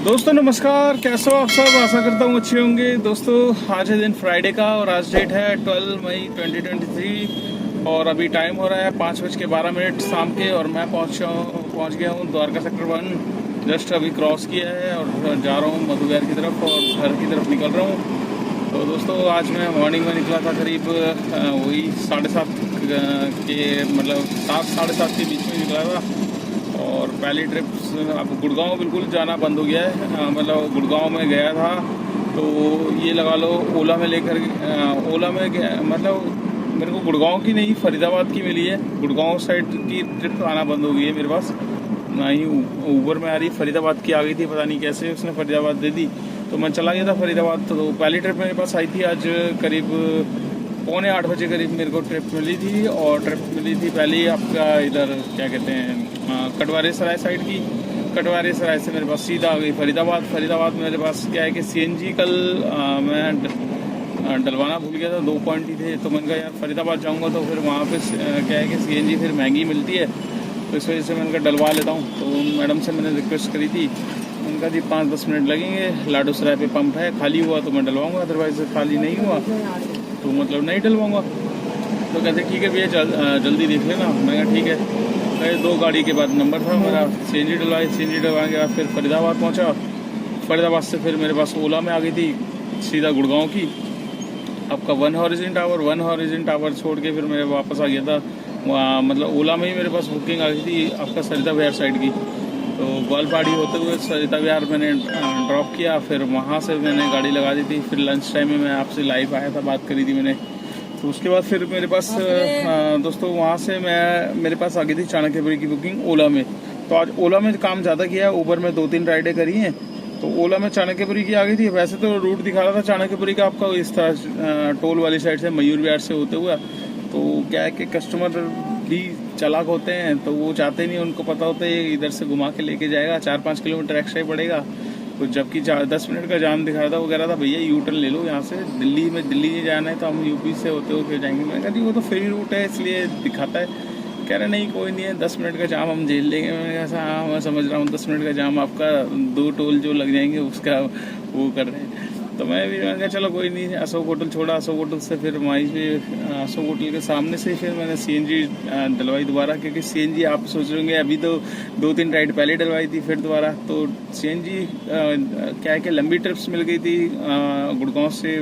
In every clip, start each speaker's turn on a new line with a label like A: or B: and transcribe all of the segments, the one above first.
A: दोस्तों नमस्कार, कैसे हो आप सब। आशा करता हूँ अच्छे होंगे। दोस्तों आज है दिन फ्राइडे का और आज डेट है 12 मई 2023 और अभी टाइम हो रहा है 5:12 शाम के और मैं पहुँच गया हूँ द्वारका सेक्टर 1। जस्ट अभी क्रॉस किया है और जा रहा हूँ मधुविहार की तरफ और घर की तरफ निकल रहा हूँ। तो दोस्तों आज मैं मॉर्निंग में निकला था करीब वही 7:30 के मतलब 7-7:30 के बीच में निकला था। और पहली ट्रिप अब गुड़गांव बिल्कुल जाना बंद हो गया है। मतलब गुड़गांव में गया था तो ये लगा लो ओला में ओला में गया, मतलब मेरे को गुड़गांव की नहीं फरीदाबाद की मिली है। गुड़गांव साइड की ट्रिप आना बंद हो गई है मेरे पास, ना ही ऊबर में आ रही। फरीदाबाद की आ गई थी, पता नहीं कैसे उसने फरीदाबाद दे दी तो मैं चला गया था फरीदाबाद। तो पहली ट्रिप मेरे पास आई थी आज करीब 7:45 बजे करीब मेरे को ट्रिप मिली थी। और ट्रिप मिली थी पहले आपका इधर क्या कहते हैं कटवारे सराय साइड की। कटवारे सराय से मेरे पास सीधा आ गई फरीदाबाद में मेरे पास क्या है कि सीएनजी कल मैं डलवाना भूल गया था। 2 पॉइंट ही थे तो मैंने कहा यार फरीदाबाद जाऊंगा तो फिर वहाँ पे क्या है कि सीएनजी फिर महंगी मिलती है, तो इस वजह से मैंने कहा डलवा लेता हूँ। तो मैडम से मैंने रिक्वेस्ट करी थी, उनका जी 5-10 मिनट लगेंगे, लाडू सराय पे पंप है, खाली हुआ तो मैं डलवाऊँगा, अदरवाइज खाली नहीं हुआ तो मतलब नहीं डलवाऊँगा। तो कहते ठीक है भैया जल्दी देख लेना। मैं कहा ठीक है। 2 गाड़ी के बाद नंबर था मेरा, सीएनजी डलवाने के बाद फिर फरीदाबाद पहुंचा। फरीदाबाद से फिर मेरे पास ओला में आ गई थी सीधा गुड़गांव की। आपका वन हॉरिजन टावर छोड़ के फिर मैं वापस आ गया था वहाँ, मतलब ओला में ही मेरे पास बुकिंग आ गई थी आपका सरिता विहार साइड की। तो ग्वालपाड़ी होते हुए सरिता विहार मैंने ड्रॉप किया, फिर वहाँ से मैंने गाड़ी लगा दी थी। फिर लंच टाइम में मैं आपसे लाइव आया था, बात करी थी मैंने। तो उसके बाद फिर मेरे पास दोस्तों वहाँ से मेरे पास आ गई थी चाणक्यपुरी की बुकिंग ओला में। तो आज ओला में काम ज़्यादा किया है, ऊबर में 2-3 राइडें करी हैं। तो ओला में चाणक्यपुरी की आ गई थी। वैसे तो रूट दिखा रहा था चाणक्यपुरी का आपका इस तरह टोल वाली साइड से मयूर विहार से होते हुआ। तो क्या है कि कस्टमर भी चालाक होते हैं तो वो चाहते नहीं, उनको पता होता है इधर से घुमा के लेके जाएगा, 4-5 किलोमीटर एक्स्ट्रा ही पड़ेगा। तो जबकि 10 मिनट का जाम दिखा रहा था, वो कह रहा था भैया यू टर्न ले लो यहाँ से, दिल्ली जाना है तो हम यूपी से होते हुए जाएंगे। मैंने कहा जी वो तो फ्री रूट है इसलिए दिखाता है। कह रहे नहीं कोई नहीं है, 10 मिनट का जाम हम झेल लेंगे। मैंने कहा हाँ मैं समझ रहा हूँ, 10 मिनट का जाम आपका 2 टोल जो लग जाएंगे उसका वो कर रहे हैं। तो मैंने कहा चलो कोई नहीं। अशोक होटल छोड़ा, अशोक होटल से फिर वहीं से अशोक होटल के सामने से फिर मैंने सीएनजी डलवाई दोबारा, क्योंकि सीएनजी आप सोच रहे होंगे अभी तो 2-3 राइड पहले डलवाई थी फिर दोबारा। तो सीएनजी क्या है कि लंबी ट्रिप्स मिल गई थी गुड़गांव से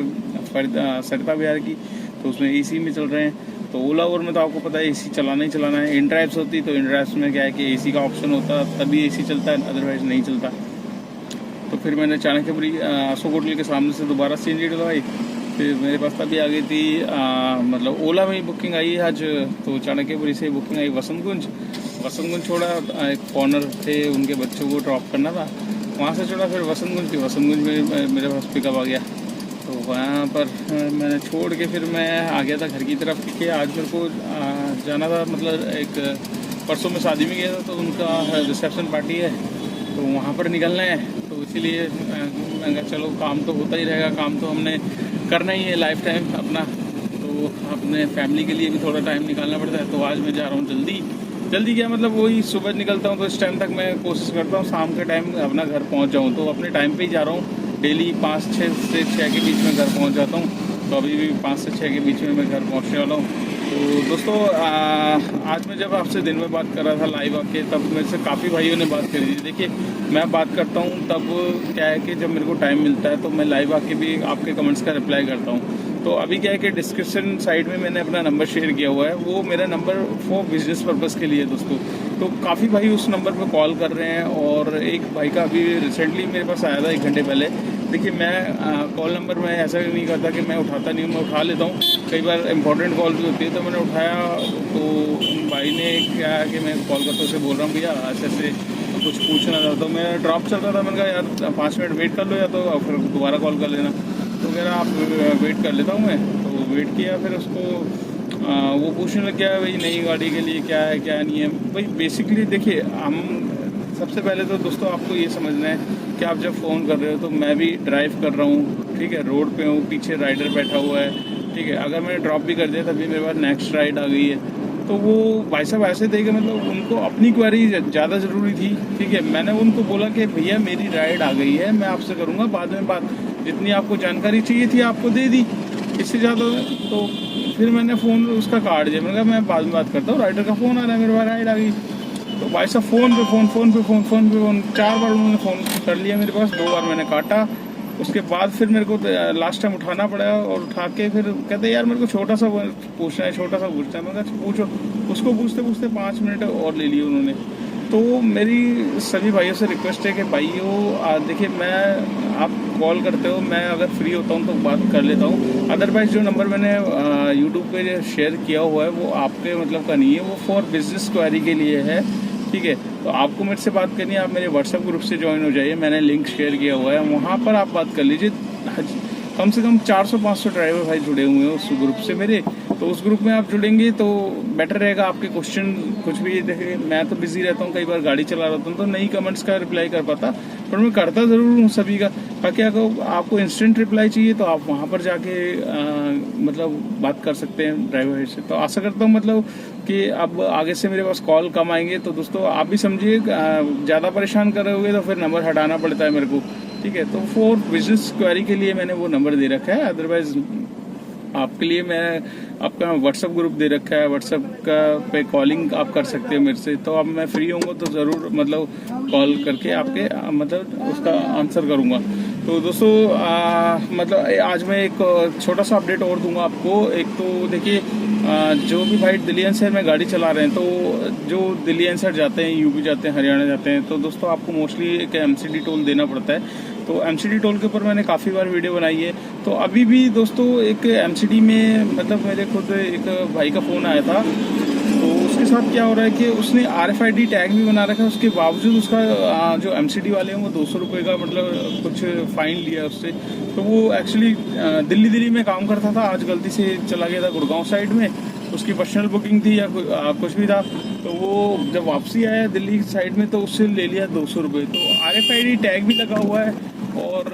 A: सरिता विहार की, तो उसमें एसी में चल रहे हैं। तो ओला ओवर में तो आपको पता है एसी चलाना ही चलाना है। इन ड्राइव्स होती तो इन ड्राइव्स में क्या है कि एसी का ऑप्शन होता तभी एसी चलता है, अदरवाइज नहीं चलता। तो फिर मैंने चाणक्यपुरी अशोक होटल के सामने से दोबारा सीएनजी डलवाई। फिर मेरे पास तभी आ गई थी मतलब ओला में ही बुकिंग आई है आज। तो चाणक्यपुरी से बुकिंग आई वसंत कुंज छोड़ा, एक कॉर्नर थे उनके बच्चों को ड्रॉप करना था, वहाँ से छोड़ा। फिर वसंत कुंज में मेरे पास पिकअप आ गया। तो वहाँ पर मैंने छोड़ के फिर मैं आ गया था घर की तरफ, क्योंकि आज मेरे को जाना था, मतलब एक परसों में शादी में गया था तो उनका रिसेप्शन पार्टी है तो वहाँ पर निकलना है। तो इसीलिए मैंने कहा चलो काम तो होता ही रहेगा, काम तो हमने करना ही है लाइफ टाइम अपना, तो अपने फैमिली के लिए भी थोड़ा टाइम निकालना पड़ता है। तो आज मैं जा रहा हूँ जल्दी क्या मतलब वही सुबह निकलता हूँ तो इस टाइम तक मैं कोशिश करता हूँ शाम के टाइम अपना घर पहुँच जाऊँ। तो अपने टाइम पे ही जा रहा हूँ, डेली 5-6 से 6 के बीच में घर पहुँच जाता हूँ। तो अभी भी 5 से 6 के बीच में मैं घर पहुँचने वाला हूँ। तो दोस्तों आज मैं जब आपसे दिन में बात कर रहा था लाइव आके, तब मेरे से काफ़ी भाइयों ने बात करी थी। देखिए मैं बात करता हूँ तब क्या है कि जब मेरे को टाइम मिलता है तो मैं लाइव आके भी आपके कमेंट्स का रिप्लाई करता हूँ। तो अभी क्या है कि डिस्क्रिप्शन साइड में मैंने अपना नंबर शेयर किया हुआ है, वो मेरा नंबर फॉर बिजनेस पर्पज़ के लिए दोस्तों। तो काफ़ी भाई उस नंबर पर कॉल कर रहे हैं और एक भाई का अभी रिसेंटली मेरे पास आया था 1 घंटे पहले। देखिए मैं कॉल नंबर में ऐसा नहीं करता कि मैं उठाता नहीं हूँ, मैं उठा लेता हूँ। कई बार इंपॉर्टेंट कॉल भी होती है तो मैंने उठाया। तो भाई ने क्या कि मैं कॉल करता उसे बोल रहा हूँ भैया ऐसे कुछ पूछना था। तो मैं ड्रॉप चल रहा था, मैंने कहा यार 5 मिनट वेट कर लो या तो फिर दोबारा कॉल कर लेना। तो कह रहा आप वेट कर लेता हूँ मैं। तो वेट किया, फिर उसको वो पूछने लग गया भाई नई गाड़ी के लिए क्या है क्या नहीं है। भाई बेसिकली देखिए हम सबसे पहले तो दोस्तों आपको ये समझना है कि आप जब फ़ोन कर रहे हो तो मैं भी ड्राइव कर रहा हूँ, ठीक है, रोड पे हूँ, पीछे राइडर बैठा हुआ है, ठीक है। अगर मैंने ड्रॉप भी कर दिया तभी मेरे पास नेक्स्ट राइड आ गई है। तो वो भाई साहब ऐसे थे कि मतलब उनको अपनी क्वेरी ज़्यादा ज़रूरी थी। ठीक है, मैंने उनको बोला कि भैया मेरी राइड आ गई है, मैं आपसे करूँगा बाद में बात, जितनी आपको जानकारी चाहिए थी आपको दे दी, इससे ज़्यादा। तो फिर मैंने फ़ोन उसका काट दिया, मैंने कहा मैं बाद में बात करता हूँ, राइडर का फ़ोन आ रहा है, मेरे पास राइड आ गई। तो भाई साहब फ़ोन पे फ़ोन 4 बार उन्होंने फ़ोन कर लिया मेरे पास, 2 बार मैंने काटा। उसके बाद फिर मेरे को लास्ट टाइम उठाना पड़ा, और उठा के फिर कहते यार मेरे को छोटा सा पूछना है। मैं कहा पूछो। उसको पूछते पूछते 5 मिनट और ले लिए उन्होंने। तो मेरी सभी भाइयों से रिक्वेस्ट है कि भाइयों देखिए, मैं आप कॉल करते हो, मैं अगर फ्री होता हूँ तो बात कर लेता हूँ, अदरवाइज़ जो नंबर मैंने यूट्यूब पे शेयर किया हुआ है वो आपके मतलब का नहीं है, वो फॉर बिजनेस क्वेरी के लिए है। ठीक है, तो आपको मेरे से बात करनी है, आप मेरे व्हाट्सएप ग्रुप से ज्वाइन हो जाइए, मैंने लिंक शेयर किया हुआ है, वहाँ पर आप बात कर लीजिए। कम से कम 400-500 ड्राइवर भाई जुड़े हुए हैं उस ग्रुप से मेरे, तो उस ग्रुप में आप जुड़ेंगे तो बेटर रहेगा। आपके क्वेश्चन कुछ भी, देखिए मैं तो बिजी रहता हूँ, कई बार गाड़ी चला रहा हूँ तो नहीं कमेंट्स का रिप्लाई कर पाता, पर मैं करता ज़रूर हूँ सभी का। बाकी अगर आपको इंस्टेंट रिप्लाई चाहिए तो आप वहाँ पर जाके मतलब बात कर सकते हैं ड्राइवर से। तो आशा करता हूँ मतलब कि अब आगे से मेरे पास कॉल कम आएंगे। तो दोस्तों आप भी समझिए, ज़्यादा परेशान कर रहे होगे तो फिर नंबर हटाना पड़ता है मेरे को। ठीक है, तो फॉर बिजनेस क्वेरी के लिए मैंने वो नंबर दे रखा है, अदरवाइज आपके लिए मैं आपका व्हाट्सएप ग्रुप दे रखा है, व्हाट्सएप का पे कॉलिंग आप कर सकते हैं मेरे से। तो अब मैं फ्री होऊंगा तो ज़रूर मतलब कॉल करके आपके मतलब उसका आंसर करूंगा। तो दोस्तों मतलब आज मैं एक छोटा सा अपडेट और दूंगा आपको। एक तो देखिए, जो भी भाई दिल्ली एनसीआर में गाड़ी चला रहे हैं, तो जो दिल्ली एनसीआर जाते हैं, यूपी जाते हैं, हरियाणा जाते हैं, तो दोस्तों आपको मोस्टली एक एमसीडी टोल देना पड़ता है। तो एमसीडी टोल के ऊपर मैंने काफ़ी बार वीडियो बनाई है। तो अभी भी दोस्तों एक एमसीडी में मतलब मेरे खुद एक भाई का फ़ोन आया था, तो उसके साथ क्या हो रहा है कि उसने RFID टैग भी बना रखा है, उसके बावजूद उसका जो एमसीडी वाले हैं वो 200 रुपये का मतलब कुछ फ़ाइन लिया उससे। तो वो एक्चुअली दिल्ली में काम करता था, आज गलती से चला गया था गुड़गांव साइड में, उसकी पर्सनल बुकिंग थी या कुछ भी था, तो वो जब वापसी आया दिल्ली साइड में तो उससे ले लिया 200 रुपये। तो RFID टैग भी लगा हुआ है, और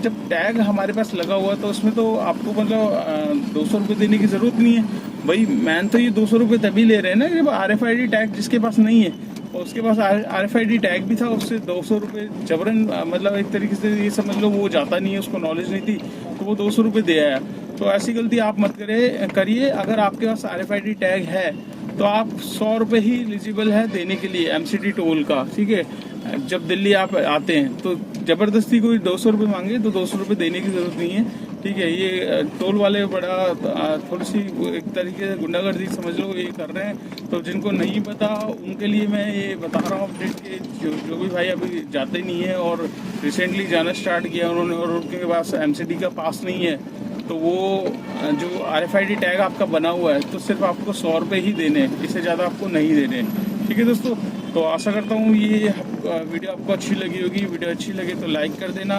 A: जब टैग हमारे पास लगा हुआ है तो उसमें तो आपको मतलब 200 रुपये देने की ज़रूरत नहीं है भाई। मैन तो ये 200 रुपये तभी ले रहे हैं ना जब RFID टैग जिसके पास नहीं है, और उसके पास RFID टैग भी था, उससे 200 रुपये जबरन मतलब एक तरीके से ये समझ लो वो जाता नहीं है, उसको नॉलेज नहीं थी तो वो 200 रुपये दे आया। तो ऐसी गलती आप मत करिए। अगर आपके पास RFID टैग है तो आप 100 रुपये ही एलिजिबल है देने के लिए एमसीडी टोल का। ठीक है, जब दिल्ली आप आते हैं तो ज़बरदस्ती कोई 200 रुपये मांगे तो 200 रुपये देने की ज़रूरत नहीं है। ठीक है, ये टोल वाले बड़ा थोड़ी सी एक तरीके से गुंडागर्दी समझ लो ये कर रहे हैं। तो जिनको नहीं पता उनके लिए मैं ये बता रहा हूँ अपडेट के, जो भी भाई अभी जाते नहीं है और रिसेंटली जाना स्टार्ट किया उन्होंने और उनके पास एमसीडी का पास नहीं है, तो वो जो RFID टैग आपका बना हुआ है तो सिर्फ आपको 100 रुपये ही देने हैं, इससे ज़्यादा आपको नहीं देने। ठीक है दोस्तों, तो आशा करता हूँ ये वीडियो आपको अच्छी लगी होगी। वीडियो अच्छी लगे तो लाइक कर देना,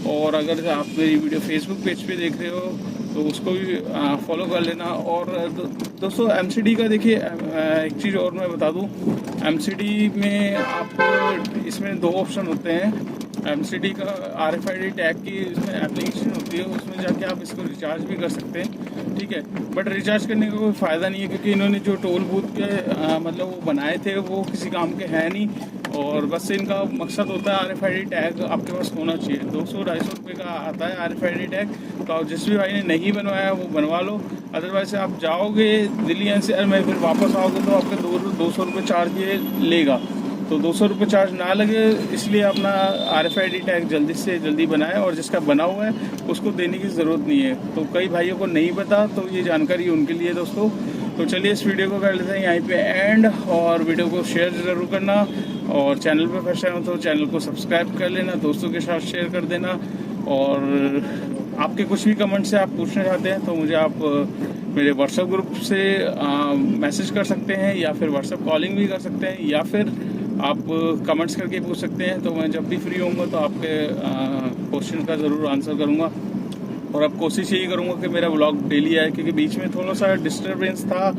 A: और अगर आप मेरी वीडियो फेसबुक पेज पे देख रहे हो तो उसको भी फॉलो कर लेना। और दोस्तों एमसीडी का देखिए एक चीज़ और मैं बता दूँ, एमसीडी में आप इसमें 2 ऑप्शन होते हैं। एमसीडी का RFID टैग की इसमें एप्लीकेशन होती है, उसमें जाके आप इसको रिचार्ज भी कर सकते हैं। ठीक है, बट रिचार्ज करने का कोई फ़ायदा नहीं है, क्योंकि इन्होंने जो टोल बूथ के मतलब वो बनाए थे वो किसी काम के हैं नहीं, और बस इनका मकसद होता है RFID टैग आपके पास होना चाहिए। 200-250 रुपये का आता है RFID टैग, तो आप जिस भी भाई ने नहीं बनवाया वो बनवा लो। अदरवाइज आप जाओगे दिल्ली एनसीआर में, फिर वापस आओगे तो आपके 200 रुपये चार्ज ये लेगा। तो 200 रुपये चार्ज ना लगे इसलिए अपना RFID टैग जल्दी से जल्दी बनाएं, और जिसका बना हुआ है उसको देने की ज़रूरत नहीं है। तो कई भाइयों को नहीं पता, तो ये जानकारी उनके लिए दोस्तों। तो चलिए इस वीडियो को कर लेते हैं यहीं पे एंड, और वीडियो को शेयर ज़रूर करना, और चैनल पे फर्स्ट टाइम हो तो चैनल को सब्सक्राइब कर लेना, दोस्तों के साथ शेयर कर देना। और आपके कुछ भी कमेंट से आप पूछना चाहते हैं तो मुझे आप मेरे व्हाट्सएप ग्रुप से मैसेज कर सकते हैं, या फिर व्हाट्सएप कॉलिंग भी कर सकते हैं, या फिर आप कमेंट्स करके पूछ सकते हैं। तो मैं जब भी फ्री होऊंगा तो आपके क्वेश्चन का ज़रूर आंसर करूंगा, और अब कोशिश यही करूंगा कि मेरा व्लॉग डेली आए, क्योंकि बीच में थोड़ा सा डिस्टर्बेंस था,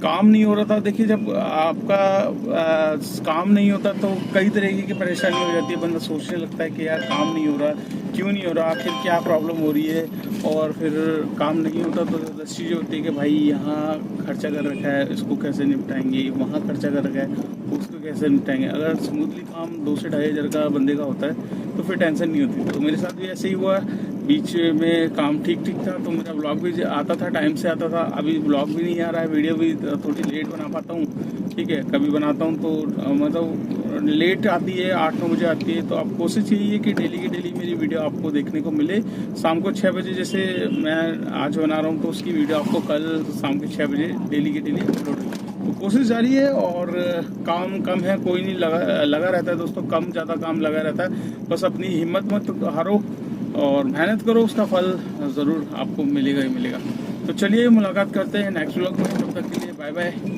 A: काम नहीं हो रहा था। देखिए जब आपका काम नहीं होता तो कई तरीके की परेशानी हो जाती है, बंदा सोचने लगता है कि यार काम नहीं हो रहा, क्यों नहीं हो रहा, आखिर क्या प्रॉब्लम हो रही है, और फिर काम नहीं होता तो दस चीज़ें होती है कि भाई यहाँ खर्चा कर रखा है, इसको कैसे निपटाएंगे, वहाँ खर्चा कर रखा है उसको कैसे निपटाएंगे। अगर स्मूथली काम 2 से 2.5 हज़ार का बंदे का होता है तो फिर टेंशन नहीं होती। तो मेरे साथ भी ऐसे ही हुआ, बीच में काम ठीक था तो मेरा ब्लॉग भी आता था, टाइम से आता था। अभी ब्लॉग भी नहीं आ रहा है, वीडियो भी थोड़ी लेट बना पाता हूँ, ठीक है। कभी बनाता हूँ तो मतलब लेट आती है, 8-9 बजे आती है। तो आप कोशिश यही है कि डेली की डेली मेरी वीडियो आपको देखने को मिले। शाम को 6 बजे जैसे मैं आज बना रहा हूँ तो उसकी वीडियो आपको कल शाम के 6 बजे डेली की डेली अपलोड। तो कोशिश जारी है और काम कम है कोई नहीं, लगा रहता है दोस्तों, कम ज़्यादा काम लगा रहता है। बस अपनी हिम्मत मत हारो और मेहनत करो, उसका फल ज़रूर आपको मिलेगा ही मिलेगा। तो चलिए मुलाकात करते हैं नेक्स्ट व्लॉग में, तब तक के लिए बाय बाय।